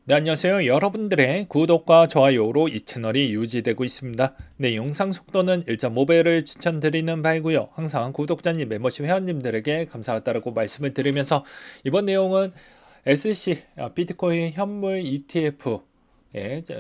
네, 안녕하세요. 여러분들의 구독과 좋아요로 이 채널이 유지되고 있습니다. 네, 영상 속도는 1.5배를 추천드리는 바이고요. 항상 구독자님, 멤버십 회원님들에게 감사하다고 말씀을 드리면서 이번 내용은 SC 비트코인 현물 ETF의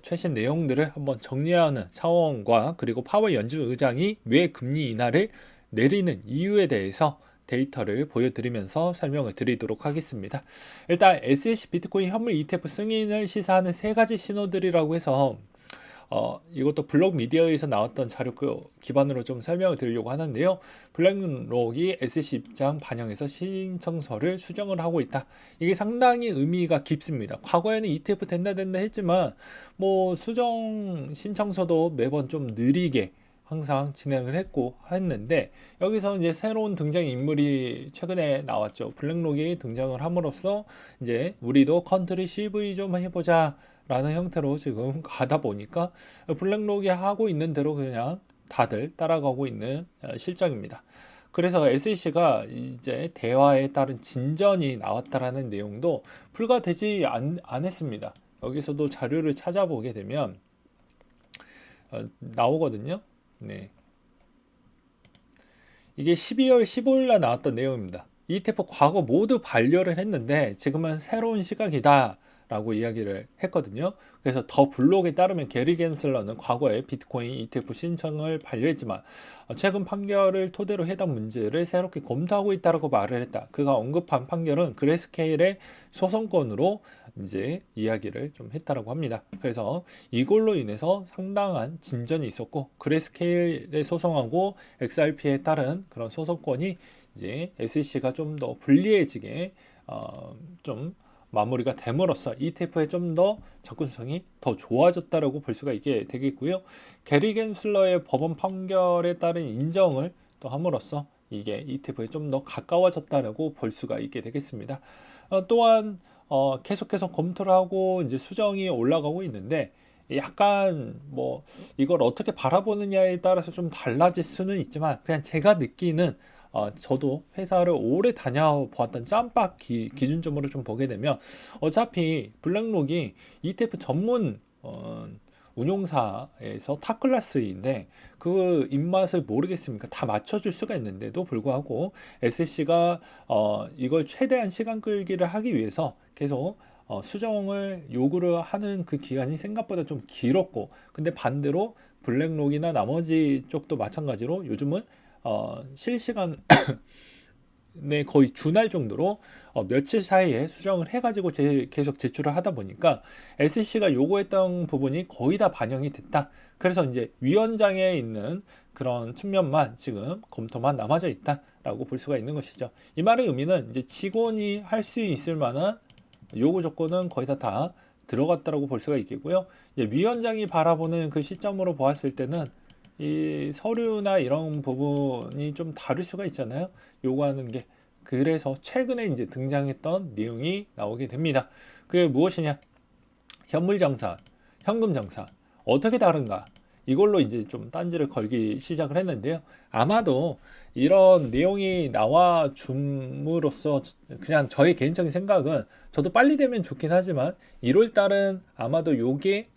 최신 내용들을 한번 정리하는 차원과 그리고 파월 연준 의장이 왜 금리 인하를 내리는 이유에 대해서 데이터를 보여드리면서 설명을 드리도록 하겠습니다. 일단 SC 비트코인 현물 ETF 승인을 시사하는 세 가지 신호들이라고 해서 이것도 블록 미디어에서 나왔던 자료 기반으로 좀 설명을 드리려고 하는데요. 블랙록이 SC 입장 반영해서 신청서를 수정을 하고 있다. 이게 상당히 의미가 깊습니다. 과거에는 ETF 된다 했지만 뭐 수정 신청서도 매번 좀 느리게 항상 진행을 했는데 여기서 이제 새로운 등장 인물이 최근에 나왔죠. 블랙록이 등장을 함으로써 이제 우리도 컨트리 CV 좀 해보자 라는 형태로 지금 가다 보니까 블랙록이 하고 있는 대로 그냥 다들 따라가고 있는 실정입니다. 그래서 SEC가 이제 대화에 따른 진전이 나왔다라는 내용도 불가되지 않았습니다. 여기서도 자료를 찾아보게 되면 나오거든요. 네. 이게 12월 15일 날 나왔던 내용입니다. ETF 과거 모두 반려를 했는데 지금은 새로운 시각이다 라고 이야기를 했거든요. 그래서 더 블록에 따르면 게리 겐슬러는 과거에 비트코인 ETF 신청을 반려했지만 최근 판결을 토대로 해당 문제를 새롭게 검토하고 있다고 말을 했다. 그가 언급한 판결은 그레스케일의 소송권으로 이제 이야기를 좀 했다라고 합니다. 그래서 이걸로 인해서 상당한 진전이 있었고 그레스케일의 소송하고 XRP에 따른 그런 소송권이 이제 SEC가 좀 더 불리해지게 좀 마무리가 됨으로써 ETF에 좀 더 접근성이 더 좋아졌다라고 볼 수가 있게 되겠고요. 게리 겐슬러의 법원 판결에 따른 인정을 또 함으로써 이게 ETF에 좀 더 가까워졌다라고 볼 수가 있게 되겠습니다. 또한 계속해서 검토를 하고 이제 수정이 올라가고 있는데 약간 뭐 이걸 어떻게 바라보느냐에 따라서 좀 달라질 수는 있지만 그냥 제가 느끼는 저도 회사를 오래 다녀보았던 짬밥 기준점으로 좀 보게 되면 어차피 블랙록이 ETF 전문 운용사에서 탑클래스인데 그 입맛을 모르겠습니까? 다 맞춰줄 수가 있는데도 불구하고 SSC가 이걸 최대한 시간 끌기를 하기 위해서 계속 수정을 요구를 하는 그 기간이 생각보다 좀 길었고 근데 반대로 블랙록이나 나머지 쪽도 마찬가지로 요즘은 실시간 네, 거의 주날 정도로 며칠 사이에 수정을 해가지고 계속 제출을 하다 보니까 SC가 요구했던 부분이 거의 다 반영이 됐다. 그래서 이제 위원장에 있는 그런 측면만 지금 검토만 남아져 있다라고 볼 수가 있는 것이죠. 이 말의 의미는 이제 직원이 할 수 있을 만한 요구 조건은 거의 다 들어갔다라고 볼 수가 있겠고요. 이제 위원장이 바라보는 그 시점으로 보았을 때는 이 서류나 이런 부분이 좀 다를 수가 있잖아요. 요구하는 게. 그래서 최근에 이제 등장했던 내용이 나오게 됩니다. 그게 무엇이냐? 현물 정산, 현금 정산. 어떻게 다른가? 이걸로 이제 좀 딴지를 걸기 시작을 했는데요. 아마도 이런 내용이 나와 줌으로써 그냥 저의 개인적인 생각은 저도 빨리 되면 좋긴 하지만 1월 달은 아마도 요게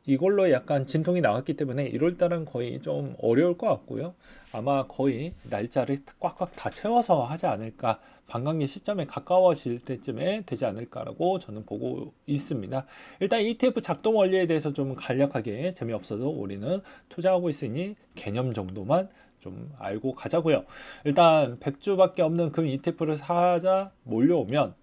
이걸로 약간 진통이 나왔기 때문에 1월 달은 거의 좀 어려울 것 같고요. 아마 거의 날짜를 꽉꽉 다 채워서 하지 않을까. 반감기 시점에 가까워질 때쯤에 되지 않을까라고 저는 보고 있습니다. 일단 ETF 작동 원리에 대해서 좀 간략하게 재미없어도 우리는 투자하고 있으니 개념 정도만 좀 알고 가자고요. 일단 100주밖에 없는 금 ETF를 사자 몰려오면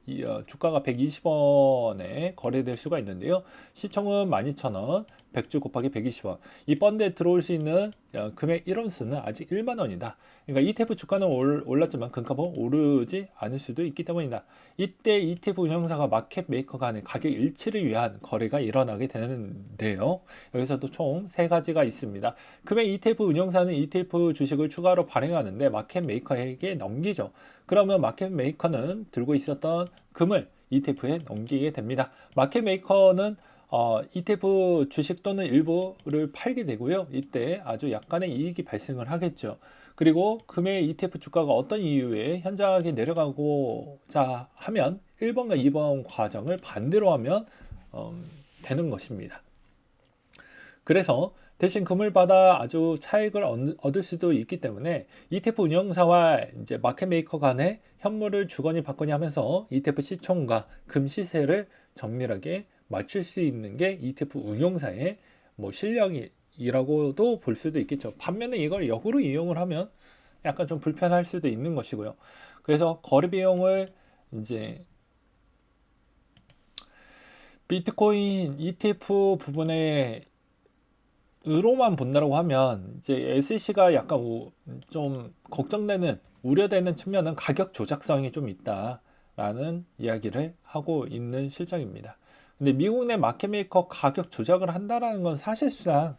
주가가 120원에 거래될 수가 있는데요. 시총은 12,000원, 100주 곱하기 120원. 이 펀드에 들어올 수 있는 금액 1온스는 아직 1만 원이다. 그러니까 ETF 주가는 올랐지만 금값은 오르지 않을 수도 있기 때문이다. 이때 ETF 운영사가 마켓 메이커 간의 가격 일치를 위한 거래가 일어나게 되는데요. 여기서도 총 3가지가 있습니다. 금액 ETF 운영사는 ETF 주식을 추가로 발행하는데 마켓 메이커에게 넘기죠. 그러면 마켓 메이커는 들고 있었던 금을 ETF에 넘기게 됩니다. 마켓 메이커는 ETF 주식 또는 일부를 팔게 되고요. 이때 아주 약간의 이익이 발생을 하겠죠. 그리고 금의 ETF 주가가 어떤 이유에 현저하게 내려가고자 하면 1번과 2번 과정을 반대로 하면 되는 것입니다. 그래서 대신 금을 받아 아주 차익을 얻을 수도 있기 때문에 ETF 운영사와 이제 마켓메이커 간에 현물을 주거니 받거니 하면서 ETF 시총과 금 시세를 정밀하게 맞출 수 있는 게 ETF 운영사의 뭐 실력이라고도 볼 수도 있겠죠. 반면에 이걸 역으로 이용을 하면 약간 좀 불편할 수도 있는 것이고요. 그래서 거래 비용을 이제 비트코인 ETF 부분에 으로만 본다고 하면 이제 SEC가 약간 좀 걱정되는 우려되는 측면은 가격 조작성이 좀 있다라는 이야기를 하고 있는 실정입니다. 근데 미국 내 마켓메이커 가격 조작을 한다라는 건 사실상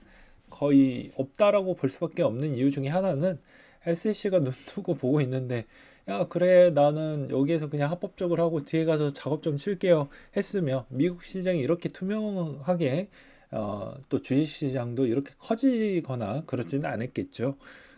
거의 없다라고 볼 수밖에 없는 이유 중에 하나는 SEC가 눈 두고 보고 있는데 야 그래 나는 여기에서 그냥 합법적으로 하고 뒤에 가서 작업 좀 칠게요 했으며 미국 시장이 이렇게 투명하게 또 주식시장도 이렇게 커지거나 그러지는 않았겠죠.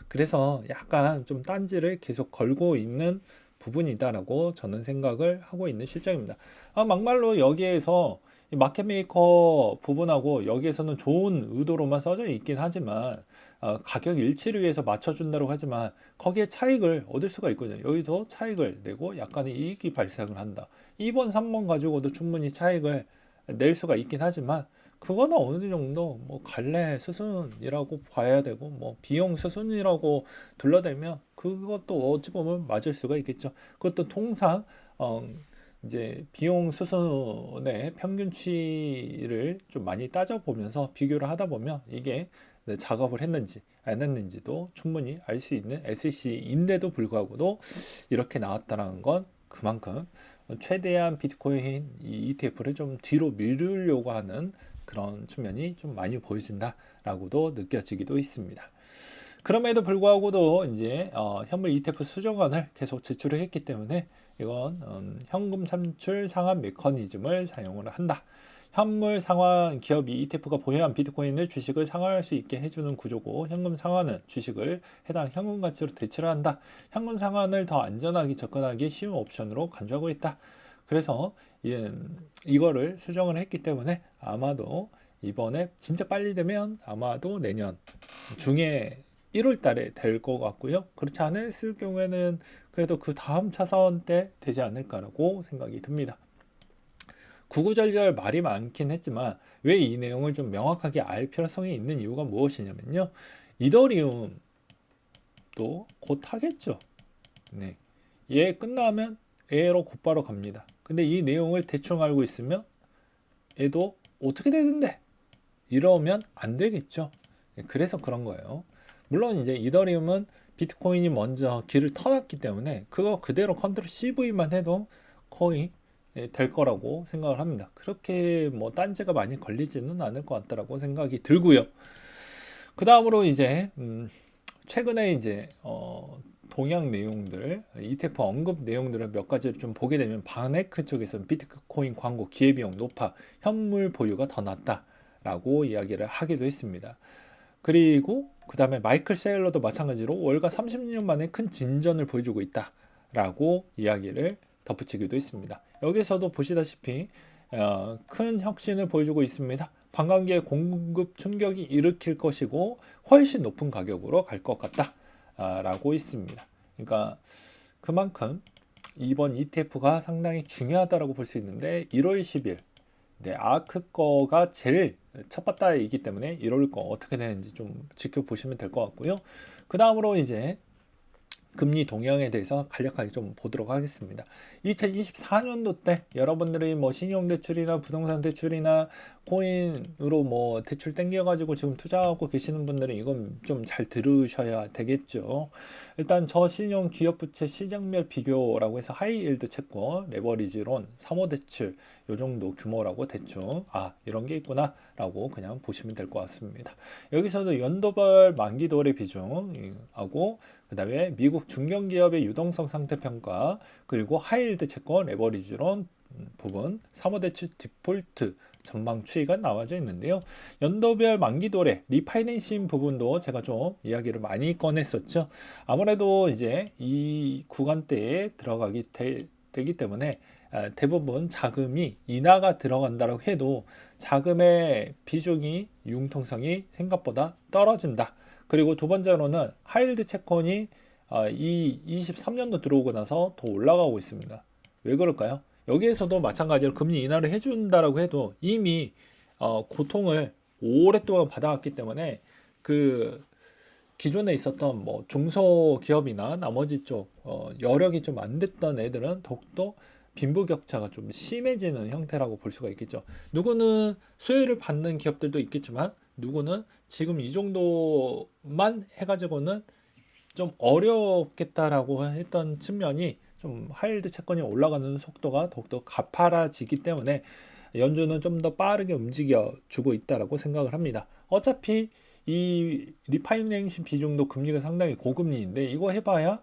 그래서 약간 좀 딴지를 계속 걸고 있는 부분이다라고 저는 생각을 하고 있는 실정입니다. 막말로 여기에서 이 마켓메이커 부분하고 여기에서는 좋은 의도로만 써져 있긴 하지만 가격 일치를 위해서 맞춰준다고 하지만 거기에 차익을 얻을 수가 있거든요. 여기서 차익을 내고 약간의 이익이 발생을 한다. 2번, 3번 가지고도 충분히 차익을 낼 수가 있긴 하지만 그거는 어느 정도 뭐 갈래 수순이라고 봐야 되고 뭐 비용 수순이라고 둘러대면 그것도 어찌 보면 맞을 수가 있겠죠. 그것도 통상 이제 비용 수순의 평균치를 좀 많이 따져보면서 비교를 하다 보면 이게 작업을 했는지 안 했는지도 충분히 알 수 있는 SEC인데도 불구하고도 이렇게 나왔다는 건 그만큼 최대한 비트코인 이 ETF를 좀 뒤로 미루려고 하는 그런 측면이 좀 많이 보여진다라고도 느껴지기도 있습니다. 그럼에도 불구하고도 이제 현물 ETF 수정안을 계속 제출을 했기 때문에 이건 현금 산출 상환 메커니즘을 사용을 한다. 현물 상환 기업이 ETF가 보유한 비트코인을 주식을 상환할 수 있게 해주는 구조고 현금 상환은 주식을 해당 현금 가치로 대체를 한다. 현금 상환을 더 안전하게 접근하기 쉬운 옵션으로 간주하고 있다. 그래서 이거를 수정을 했기 때문에 아마도 이번에 진짜 빨리 되면 아마도 내년 중에 1월 달에 될 것 같고요. 그렇지 않았을 경우에는 그래도 그 다음 차선 때 되지 않을까라고 생각이 듭니다. 구구절절 말이 많긴 했지만 왜 이 내용을 좀 명확하게 알 필요성이 있는 이유가 무엇이냐면요. 이더리움도 곧 하겠죠. 네. 얘 끝나면 얘로 곧바로 갑니다. 근데 이 내용을 대충 알고 있으면 얘도 어떻게 되는데 이러면 안 되겠죠. 그래서 그런 거예요. 물론 이제 이더리움은 비트코인이 먼저 길을 터놨기 때문에 그거 그대로 컨트롤 CV만 해도 거의 될 거라고 생각을 합니다. 그렇게 뭐 딴지가 많이 걸리지는 않을 것 같다라고 생각이 들고요. 그 다음으로 이제 최근에 이제 동향 내용들, ETF 언급 내용들을 몇 가지를 좀 보게 되면 바네크 쪽에서는 비트코인 광고 기회비용 높아 현물 보유가 더 낫다라고 이야기를 하기도 했습니다. 그리고 그 다음에 마이클 세일러도 마찬가지로 월가 30년 만에 큰 진전을 보여주고 있다라고 이야기를 덧붙이기도 했습니다. 여기서도 보시다시피 큰 혁신을 보여주고 있습니다. 반감기에 공급 충격이 일으킬 것이고 훨씬 높은 가격으로 갈 것 같다 라고 있습니다. 그러니까 그만큼 이번 ETF가 상당히 중요하다고 볼 수 있는데 1월 10일 아크 거가 제일 첫 바다이기 때문에 1월 거 어떻게 되는지 좀 지켜보시면 될 것 같고요. 그 다음으로 이제 금리 동향에 대해서 간략하게 좀 보도록 하겠습니다. 2024년도 때 여러분들이 뭐 신용대출이나 부동산 대출이나 코인으로 뭐 대출 땡겨가지고 지금 투자하고 계시는 분들은 이건 좀 잘 들으셔야 되겠죠. 일단 저신용 기업부채 시장별 비교라고 해서 하이힐드 채권, 레버리지론, 사모대출 요 정도 규모라고 대충 이런 게 있구나 라고 그냥 보시면 될 것 같습니다. 여기서도 연도별 만기도래 비중하고 그 다음에 미국 중견기업의 유동성 상태평가 그리고 하이힐드 채권 레버리지론 부분 사모대출 디폴트 전망 추이가 나와져 있는데요. 연도별 만기도래 리파이낸싱 부분도 제가 좀 이야기를 많이 꺼냈었죠. 아무래도 이제 이 구간대에 들어가기 되기 때문에 대부분 자금이 인하가 들어간다고 해도 자금의 비중이 융통성이 생각보다 떨어진다. 그리고 두 번째로는 하이힐드 채권이 이 23년도 들어오고 나서 더 올라가고 있습니다. 왜 그럴까요? 여기에서도 마찬가지로 금리 인하를 해준다라고 해도 이미 고통을 오랫동안 받아왔기 때문에 그 기존에 있었던 뭐 중소기업이나 나머지 쪽 여력이 좀 안 됐던 애들은 더욱더 빈부격차가 좀 심해지는 형태라고 볼 수가 있겠죠. 누구는 수혜를 받는 기업들도 있겠지만 누구는 지금 이 정도만 해가지고는 좀 어렵겠다라고 했던 측면이 좀 하이힐드 채권이 올라가는 속도가 더욱더 가파라지기 때문에 연준은 좀 더 빠르게 움직여 주고 있다라고 생각을 합니다. 어차피 이 리파이낸싱 비중도 금리가 상당히 고금리인데 이거 해봐야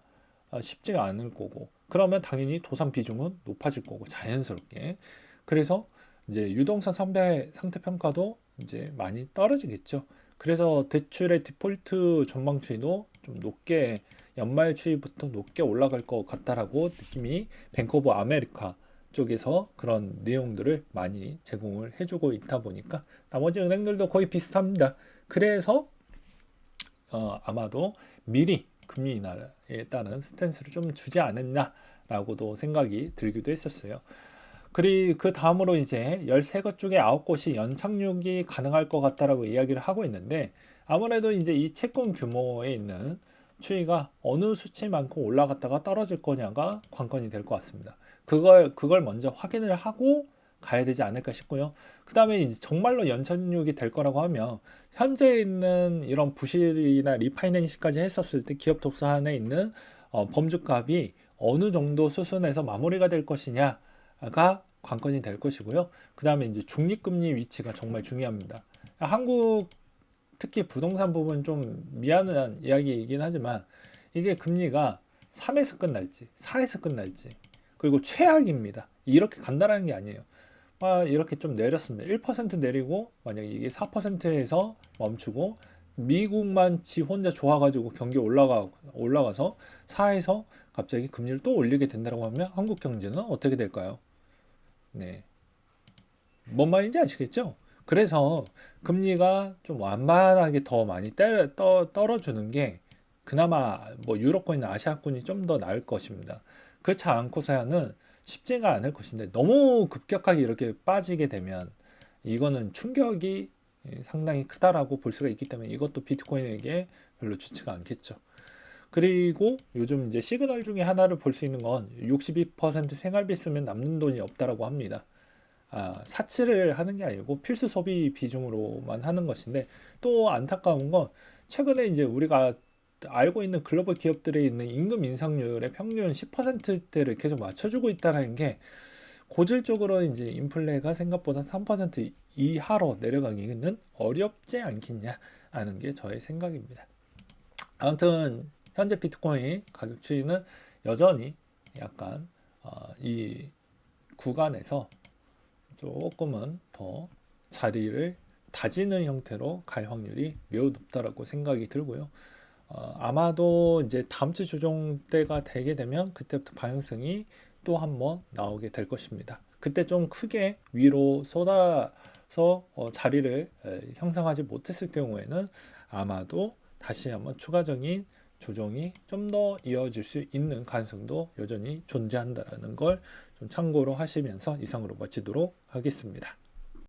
쉽지가 않을 거고 그러면 당연히 도산 비중은 높아질 거고 자연스럽게 그래서 이제 유동성 상태 평가도 이제 많이 떨어지겠죠. 그래서 대출의 디폴트 전망 추이도 좀 높게 연말 추이부터 높게 올라갈 것 같다라고 느낌이 뱅크 오브 아메리카 쪽에서 그런 내용들을 많이 제공을 해주고 있다 보니까 나머지 은행들도 거의 비슷합니다. 그래서 아마도 미리 금리 인하에 따른 스탠스를 좀 주지 않았냐라고도 생각이 들기도 했었어요. 그리고 그 다음으로 이제 13곳 중에 9곳이 연착륙이 가능할 것 같다라고 이야기를 하고 있는데 아무래도 이제 이 채권 규모에 있는 추이가 어느 수치만큼 올라갔다가 떨어질 거냐가 관건이 될 것 같습니다. 그걸 먼저 확인을 하고 가야 되지 않을까 싶고요. 그 다음에 이제 정말로 연착륙이 될 거라고 하면 현재 있는 이런 부실이나 리파이낸싱까지 했었을 때 기업 독사안에 있는 범주값이 어느 정도 수순에서 마무리가 될 것이냐가 관건이 될 것이고요. 그 다음에 이제 중립금리 위치가 정말 중요합니다. 한국 특히 부동산 부분 좀 미안한 이야기이긴 하지만 이게 금리가 3에서 끝날지 4에서 끝날지 그리고 최악입니다. 이렇게 간단한 게 아니에요. 이렇게 좀 내렸습니다. 1% 내리고 만약에 이게 4%에서 멈추고 미국만 지 혼자 좋아가지고 경기 올라가서 4에서 갑자기 금리를 또 올리게 된다고 하면 한국 경제는 어떻게 될까요? 네. 뭔 말인지 아시겠죠? 그래서 금리가 좀 완만하게 더 많이 떨어주는 게 그나마 뭐 유럽권이나 아시아권이 좀 더 나을 것입니다. 그렇지 않고서야는 쉽지가 않을 것인데 너무 급격하게 이렇게 빠지게 되면 이거는 충격이 상당히 크다라고 볼 수가 있기 때문에 이것도 비트코인에게 별로 좋지가 않겠죠. 그리고 요즘 이제 시그널 중에 하나를 볼 수 있는 건 62% 생활비 쓰면 남는 돈이 없다라고 합니다. 사치를 하는 게 아니고 필수 소비 비중으로만 하는 것인데 또 안타까운 건 최근에 이제 우리가 알고 있는 글로벌 기업들에 있는 임금 인상률의 평균 10%대를 계속 맞춰주고 있다는 게 고질적으로 이제 인플레가 생각보다 3% 이하로 내려가기는 어렵지 않겠냐라는 게 저의 생각입니다. 아무튼 현재 비트코인 가격 추이는 여전히 약간 이 구간에서 조금은 더 자리를 다지는 형태로 갈 확률이 매우 높다라고 생각이 들고요. 아마도 이제 다음 주 조정 때가 되게 되면 그때부터 방향성이 또 한번 나오게 될 것입니다. 그때 좀 크게 위로 쏟아서 자리를 형성하지 못했을 경우에는 아마도 다시 한번 추가적인 조정이 좀 더 이어질 수 있는 가능성도 여전히 존재한다는 걸 좀 참고로 하시면서 이상으로 마치도록 하겠습니다.